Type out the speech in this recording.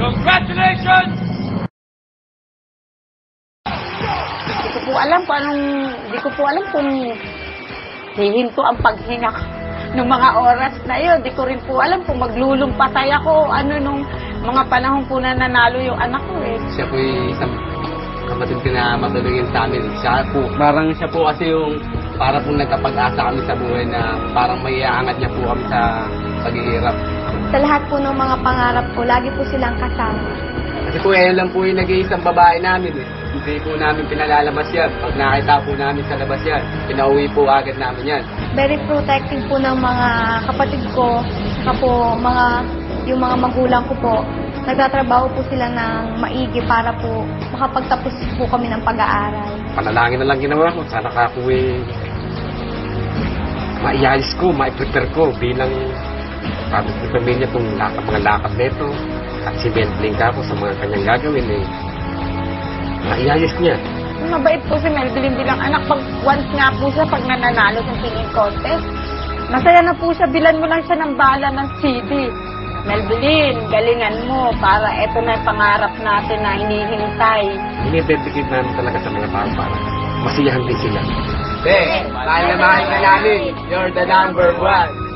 Congratulations! Hindi ko po alam kung hihinto ang paghinga ng mga oras na yun. Di ko rin po alam kung maglulumpatay ako nung mga panahon po na nanalo yung anak ko eh. Siya po yung isang kapatid ko na matulungin sa amin. Parang siya po kasi yung para po nagkapag-asa kami sa buhay na parang may iaangat niya po kami sa paghihirap. Sa lahat po ng mga pangarap ko, lagi po silang kasama. Kasi po yan lang po yung nag-iisang babae namin eh. Hindi po namin pinalalabas yan. Pag nakita po namin sa labas yan, pinauwi po agad namin yan. Very protective po ng mga kapatid ko, saka po yung mga magulang ko po. Nagtatrabaho po sila ng maigi para po makapagtapos po kami ng pag-aaral. Panalangin na lang ginawa ko. Sana ako maiayos ko, mai-prepare ko bilang tapos ng pamilya kung mga lakad nito. At si Melvin ka po sa mga kanyang gagawin eh. Maiayos niya. Mabait po si Melvin bilang anak. Once nga po siya pag nananalo sa singing contest, masaya na po siya. Bilan mo lang siya ng bala ng CD. Melvin, galingan mo para eto na yung pangarap natin na hinihintay. Dinidedicate namin talaga sa mga tao para masiyahan din sila. Mahal na mahal ka namin. You're the number one.